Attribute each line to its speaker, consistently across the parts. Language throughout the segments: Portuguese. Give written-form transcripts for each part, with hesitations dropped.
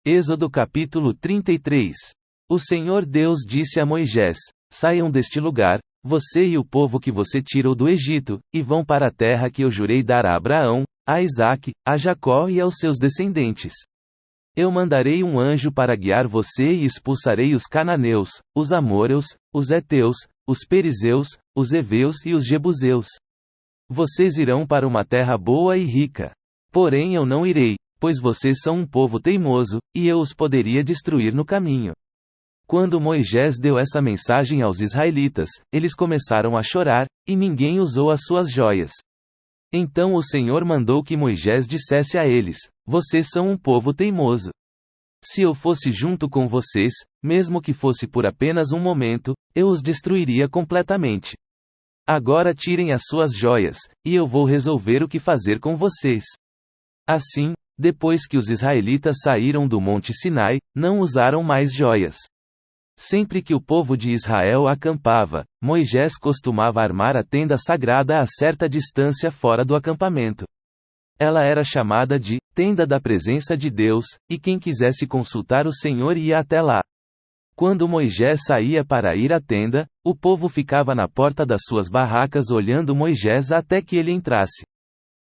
Speaker 1: Êxodo capítulo 33. O Senhor Deus disse a Moisés: Saiam deste lugar, você e o povo que você tirou do Egito, e vão para a terra que eu jurei dar a Abraão, a Isaque, a Jacó e aos seus descendentes. Eu mandarei um anjo para guiar você e expulsarei os cananeus, os amorreus, os heteus, os perizeus, os heveus e os jebuseus. Vocês irão para uma terra boa e rica. Porém eu não irei, pois vocês são um povo teimoso, e eu os poderia destruir no caminho. Quando Moisés deu essa mensagem aos israelitas, eles começaram a chorar, e ninguém usou as suas joias. Então o Senhor mandou que Moisés dissesse a eles: Vocês são um povo teimoso. Se eu fosse junto com vocês, mesmo que fosse por apenas um momento, eu os destruiria completamente. Agora tirem as suas joias, e eu vou resolver o que fazer com vocês. Assim, depois que os israelitas saíram do Monte Sinai, não usaram mais joias. Sempre que o povo de Israel acampava, Moisés costumava armar a tenda sagrada a certa distância fora do acampamento. Ela era chamada de Tenda da Presença de Deus, e quem quisesse consultar o Senhor ia até lá. Quando Moisés saía para ir à tenda, o povo ficava na porta das suas barracas olhando Moisés até que ele entrasse.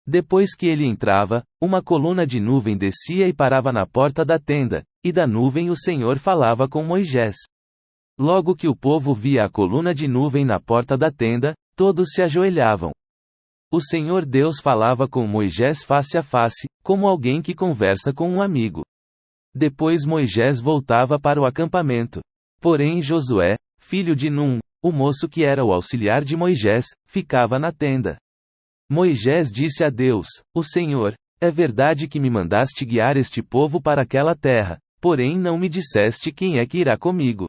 Speaker 1: Depois que ele entrava, uma coluna de nuvem descia e parava na porta da tenda, e da nuvem o Senhor falava com Moisés. Logo que o povo via a coluna de nuvem na porta da tenda, todos se ajoelhavam. O Senhor Deus falava com Moisés face a face, como alguém que conversa com um amigo. Depois Moisés voltava para o acampamento. Porém Josué, filho de Num, o moço que era o auxiliar de Moisés, ficava na tenda. Moisés disse a Deus: O Senhor, é verdade que me mandaste guiar este povo para aquela terra, porém não me disseste quem é que irá comigo.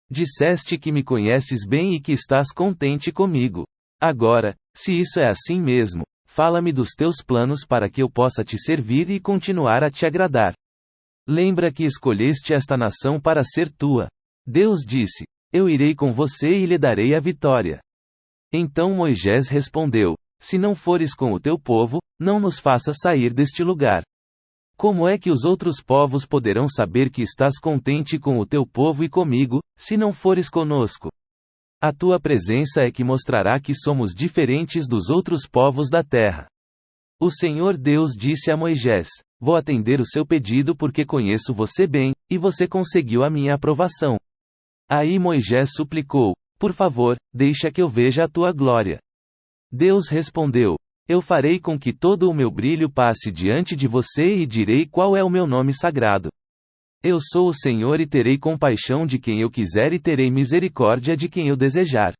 Speaker 1: Disseste que me conheces bem e que estás contente comigo. Agora, se isso é assim mesmo, fala-me dos teus planos para que eu possa te servir e continuar a te agradar. Lembra que escolheste esta nação para ser tua. Deus disse: Eu irei com você e lhe darei a vitória. Então Moisés respondeu: Se não fores com o teu povo, não nos faças sair deste lugar. Como é que os outros povos poderão saber que estás contente com o teu povo e comigo, se não fores conosco? A tua presença é que mostrará que somos diferentes dos outros povos da terra. O Senhor Deus disse a Moisés: Vou atender o seu pedido porque conheço você bem, e você conseguiu a minha aprovação. Aí Moisés suplicou: Por favor, deixa que eu veja a tua glória. Deus respondeu: Eu farei com que todo o meu brilho passe diante de você e direi qual é o meu nome sagrado. Eu sou o Senhor e terei compaixão de quem eu quiser e terei misericórdia de quem eu desejar.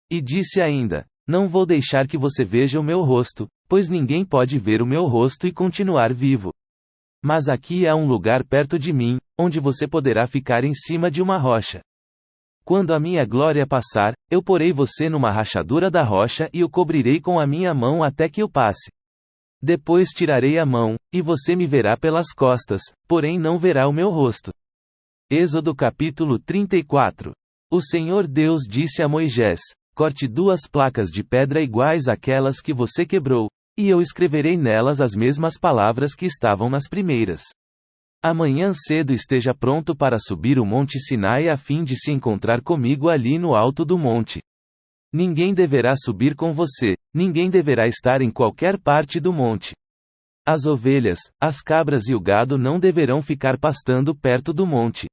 Speaker 1: E disse ainda: Não vou deixar que você veja o meu rosto, pois ninguém pode ver o meu rosto e continuar vivo. Mas aqui há um lugar perto de mim, onde você poderá ficar em cima de uma rocha. Quando a minha glória passar, eu porei você numa rachadura da rocha e o cobrirei com a minha mão até que eu passe. Depois tirarei a mão, e você me verá pelas costas, porém não verá o meu rosto. Êxodo capítulo 34. O Senhor Deus disse a Moisés: Corte 2 placas de pedra iguais àquelas que você quebrou, e eu escreverei nelas as mesmas palavras que estavam nas primeiras. Amanhã cedo esteja pronto para subir o Monte Sinai a fim de se encontrar comigo ali no alto do monte. Ninguém deverá subir com você, ninguém deverá estar em qualquer parte do monte. As ovelhas, as cabras e o gado não deverão ficar pastando perto do monte.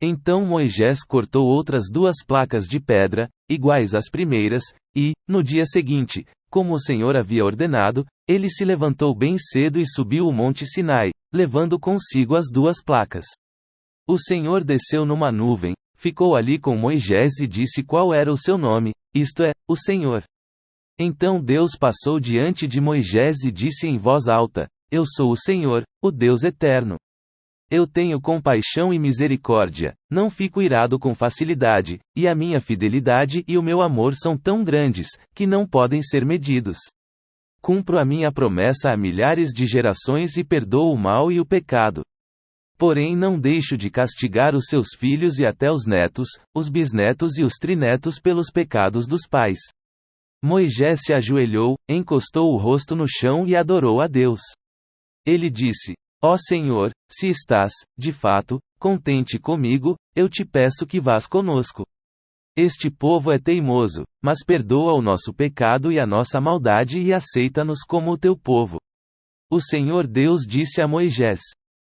Speaker 1: Então Moisés cortou outras 2 placas de pedra, iguais às primeiras, e, no dia seguinte, como o Senhor havia ordenado, ele se levantou bem cedo e subiu o Monte Sinai, levando consigo as 2 placas. O Senhor desceu numa nuvem, ficou ali com Moisés e disse qual era o seu nome, isto é, o Senhor. Então Deus passou diante de Moisés e disse em voz alta: Eu sou o Senhor, o Deus eterno. Eu tenho compaixão e misericórdia, não fico irado com facilidade, e a minha fidelidade e o meu amor são tão grandes, que não podem ser medidos. Cumpro a minha promessa a milhares de gerações e perdoo o mal e o pecado. Porém não deixo de castigar os seus filhos e até os netos, os bisnetos e os trinetos pelos pecados dos pais. Moisés se ajoelhou, encostou o rosto no chão e adorou a Deus. Ele disse: Ó Senhor, se estás, de fato, contente comigo, eu te peço que vás conosco. Este povo é teimoso, mas perdoa o nosso pecado e a nossa maldade e aceita-nos como o teu povo. O Senhor Deus disse a Moisés: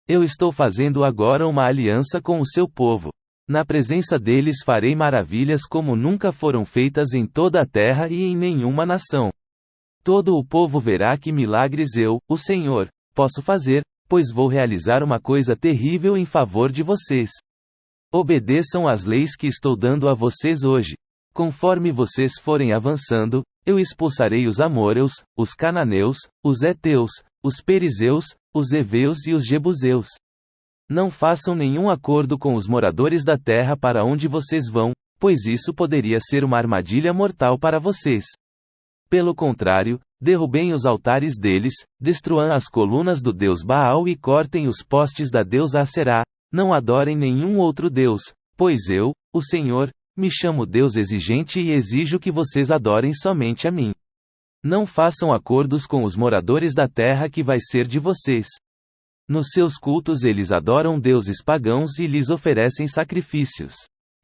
Speaker 1: Eu estou fazendo agora uma aliança com o seu povo. Na presença deles farei maravilhas como nunca foram feitas em toda a terra e em nenhuma nação. Todo o povo verá que milagres eu, o Senhor, posso fazer, pois vou realizar uma coisa terrível em favor de vocês. Obedeçam às leis que estou dando a vocês hoje. Conforme vocês forem avançando, eu expulsarei os amorreus, os cananeus, os heteus, os perizeus, os heveus e os jebuseus. Não façam nenhum acordo com os moradores da terra para onde vocês vão, pois isso poderia ser uma armadilha mortal para vocês. Pelo contrário, derrubem os altares deles, destruam as colunas do deus Baal e cortem os postes da deusa Aserá. Não adorem nenhum outro deus, pois eu, o Senhor, me chamo Deus exigente e exijo que vocês adorem somente a mim. Não façam acordos com os moradores da terra que vai ser de vocês. Nos seus cultos eles adoram deuses pagãos e lhes oferecem sacrifícios.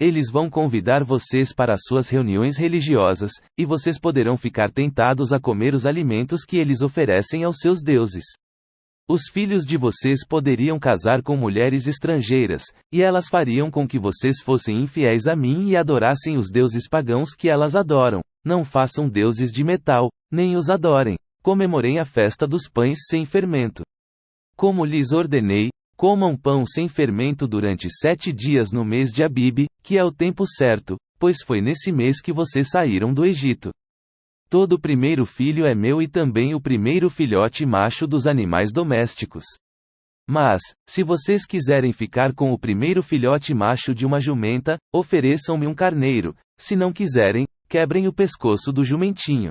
Speaker 1: Eles vão convidar vocês para suas reuniões religiosas, e vocês poderão ficar tentados a comer os alimentos que eles oferecem aos seus deuses. Os filhos de vocês poderiam casar com mulheres estrangeiras, e elas fariam com que vocês fossem infiéis a mim e adorassem os deuses pagãos que elas adoram. Não façam deuses de metal, nem os adorem. Comemorem a festa dos pães sem fermento. Como lhes ordenei, comam pão sem fermento durante 7 dias no mês de Abibe, que é o tempo certo, pois foi nesse mês que vocês saíram do Egito. Todo primeiro filho é meu e também o primeiro filhote macho dos animais domésticos. Mas, se vocês quiserem ficar com o primeiro filhote macho de uma jumenta, ofereçam-me um carneiro. Se não quiserem, quebrem o pescoço do jumentinho.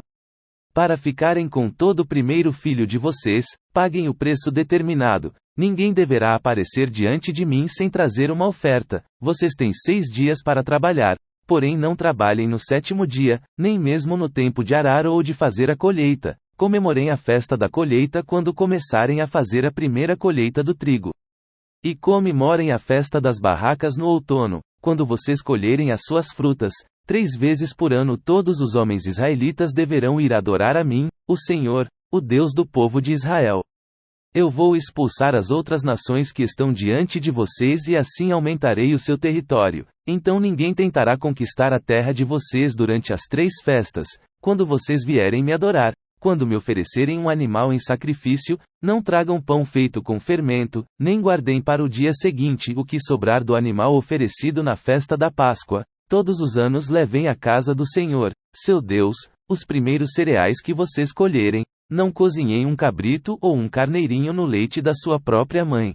Speaker 1: Para ficarem com todo o primeiro filho de vocês, paguem o preço determinado. Ninguém deverá aparecer diante de mim sem trazer uma oferta. Vocês têm 6 dias para trabalhar. Porém não trabalhem no 7º dia, nem mesmo no tempo de arar ou de fazer a colheita. Comemorem a festa da colheita quando começarem a fazer a primeira colheita do trigo. E comemorem a festa das barracas no outono, quando vocês colherem as suas frutas. 3 vezes por ano todos os homens israelitas deverão ir adorar a mim, o Senhor, o Deus do povo de Israel. Eu vou expulsar as outras nações que estão diante de vocês e assim aumentarei o seu território. Então ninguém tentará conquistar a terra de vocês durante as 3 festas, quando vocês vierem me adorar. Quando me oferecerem um animal em sacrifício, não tragam pão feito com fermento, nem guardem para o dia seguinte o que sobrar do animal oferecido na festa da Páscoa. Todos os anos levem à casa do Senhor, seu Deus, os primeiros cereais que vocês colherem. Não cozinhem um cabrito ou um carneirinho no leite da sua própria mãe.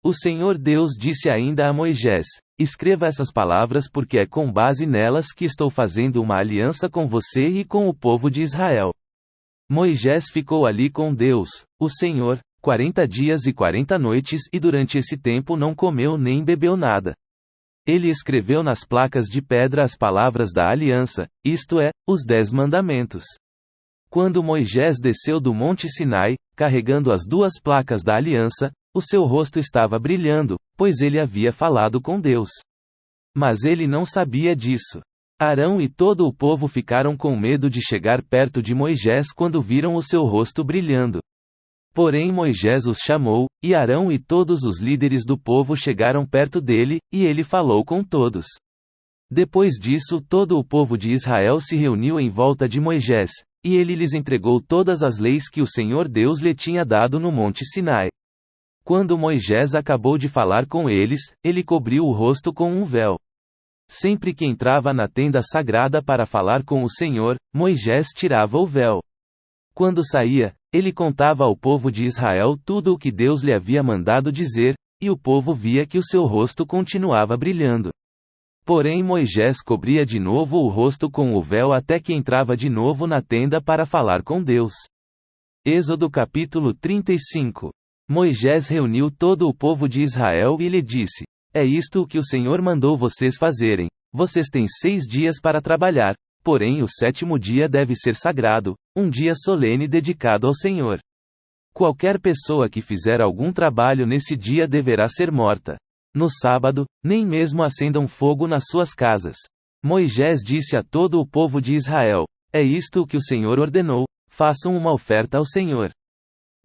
Speaker 1: O Senhor Deus disse ainda a Moisés: Escreva essas palavras porque é com base nelas que estou fazendo uma aliança com você e com o povo de Israel. Moisés ficou ali com Deus, o Senhor, 40 dias e 40 noites e durante esse tempo não comeu nem bebeu nada. Ele escreveu nas placas de pedra as palavras da aliança, isto é, os 10 mandamentos. Quando Moisés desceu do Monte Sinai, carregando as 2 placas da aliança, o seu rosto estava brilhando, pois ele havia falado com Deus. Mas ele não sabia disso. Arão e todo o povo ficaram com medo de chegar perto de Moisés quando viram o seu rosto brilhando. Porém Moisés os chamou, e Arão e todos os líderes do povo chegaram perto dele, e ele falou com todos. Depois disso todo o povo de Israel se reuniu em volta de Moisés, e ele lhes entregou todas as leis que o Senhor Deus lhe tinha dado no Monte Sinai. Quando Moisés acabou de falar com eles, ele cobriu o rosto com um véu. Sempre que entrava na tenda sagrada para falar com o Senhor, Moisés tirava o véu. Quando saía, ele contava ao povo de Israel tudo o que Deus lhe havia mandado dizer, e o povo via que o seu rosto continuava brilhando. Porém Moisés cobria de novo o rosto com o véu até que entrava de novo na tenda para falar com Deus. Êxodo capítulo 35. Moisés reuniu todo o povo de Israel e lhe disse: É isto o que o Senhor mandou vocês fazerem. Vocês têm 6 dias para trabalhar, porém o 7º dia deve ser sagrado, um dia solene dedicado ao Senhor. Qualquer pessoa que fizer algum trabalho nesse dia deverá ser morta. No sábado, nem mesmo acendam fogo nas suas casas. Moisés disse a todo o povo de Israel: é isto o que o Senhor ordenou, façam uma oferta ao Senhor.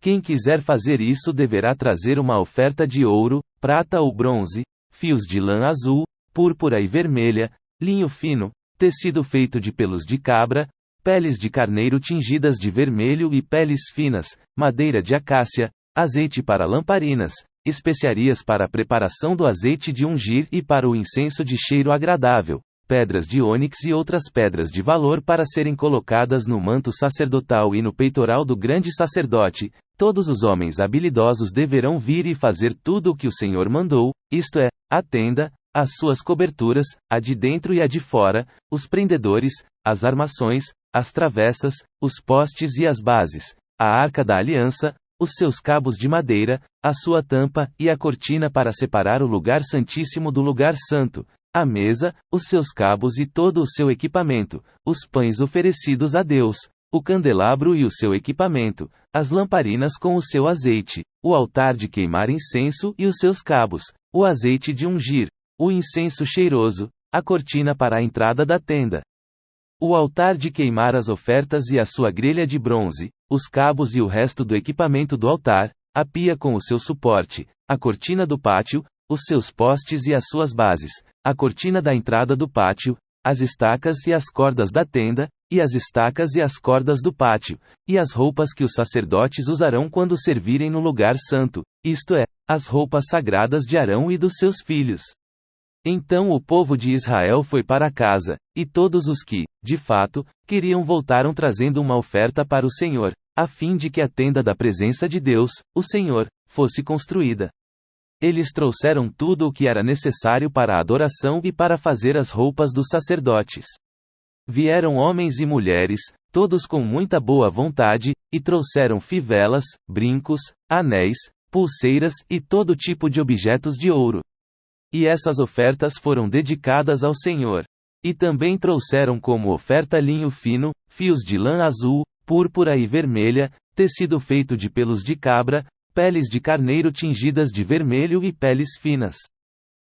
Speaker 1: Quem quiser fazer isso deverá trazer uma oferta de ouro, prata ou bronze, fios de lã azul, púrpura e vermelha, linho fino, tecido feito de pelos de cabra, peles de carneiro tingidas de vermelho e peles finas, madeira de acácia, azeite para lamparinas, especiarias para a preparação do azeite de ungir e para o incenso de cheiro agradável, pedras de ônix e outras pedras de valor para serem colocadas no manto sacerdotal e no peitoral do grande sacerdote. Todos os homens habilidosos deverão vir e fazer tudo o que o Senhor mandou, isto é, a tenda, as suas coberturas, a de dentro e a de fora, os prendedores, as armações, as travessas, os postes e as bases, a arca da aliança, os seus cabos de madeira, a sua tampa e a cortina para separar o lugar santíssimo do lugar santo, a mesa, os seus cabos e todo o seu equipamento, os pães oferecidos a Deus, o candelabro e o seu equipamento, as lamparinas com o seu azeite, o altar de queimar incenso e os seus cabos, o azeite de ungir, o incenso cheiroso, a cortina para a entrada da tenda, o altar de queimar as ofertas e a sua grelha de bronze, os cabos e o resto do equipamento do altar, a pia com o seu suporte, a cortina do pátio, os seus postes e as suas bases, a cortina da entrada do pátio, as estacas e as cordas da tenda, e as estacas e as cordas do pátio, e as roupas que os sacerdotes usarão quando servirem no lugar santo, isto é, as roupas sagradas de Arão e dos seus filhos. Então o povo de Israel foi para casa, e todos os que, de fato, queriam voltaram trazendo uma oferta para o Senhor, a fim de que a tenda da presença de Deus, o Senhor, fosse construída. Eles trouxeram tudo o que era necessário para a adoração e para fazer as roupas dos sacerdotes. Vieram homens e mulheres, todos com muita boa vontade, e trouxeram fivelas, brincos, anéis, pulseiras e todo tipo de objetos de ouro. E essas ofertas foram dedicadas ao Senhor. E também trouxeram como oferta linho fino, fios de lã azul, púrpura e vermelha, tecido feito de pelos de cabra, peles de carneiro tingidas de vermelho e peles finas.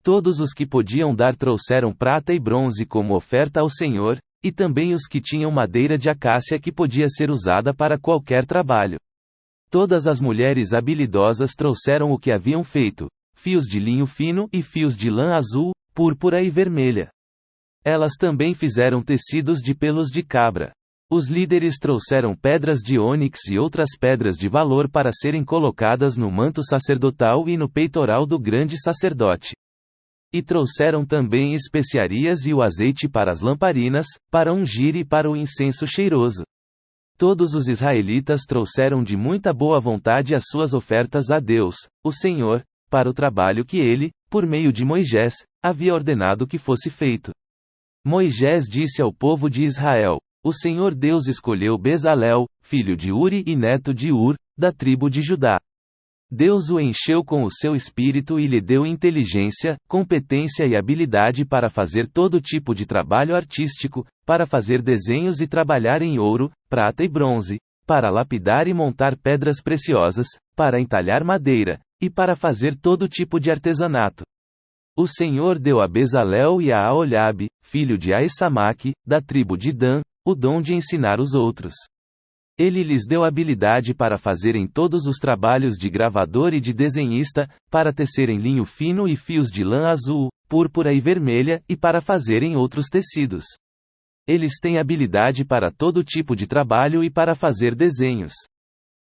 Speaker 1: Todos os que podiam dar trouxeram prata e bronze como oferta ao Senhor, e também os que tinham madeira de acácia que podia ser usada para qualquer trabalho. Todas as mulheres habilidosas trouxeram o que haviam feito, fios de linho fino e fios de lã azul, púrpura e vermelha. Elas também fizeram tecidos de pelos de cabra. Os líderes trouxeram pedras de ônix e outras pedras de valor para serem colocadas no manto sacerdotal e no peitoral do grande sacerdote. E trouxeram também especiarias e o azeite para as lamparinas, para ungir e para o incenso cheiroso. Todos os israelitas trouxeram de muita boa vontade as suas ofertas a Deus, o Senhor, para o trabalho que ele, por meio de Moisés, havia ordenado que fosse feito. Moisés disse ao povo de Israel: o Senhor Deus escolheu Bezalel, filho de Uri e neto de Ur, da tribo de Judá. Deus o encheu com o seu espírito e lhe deu inteligência, competência e habilidade para fazer todo tipo de trabalho artístico, para fazer desenhos e trabalhar em ouro, prata e bronze, para lapidar e montar pedras preciosas, para entalhar madeira, e para fazer todo tipo de artesanato. O Senhor deu a Bezalel e a Aholiabe, filho de Aissamaque, da tribo de Dan, o dom de ensinar os outros. Ele lhes deu habilidade para fazerem todos os trabalhos de gravador e de desenhista, para tecerem linho fino e fios de lã azul, púrpura e vermelha, e para fazerem outros tecidos. Eles têm habilidade para todo tipo de trabalho e para fazer desenhos.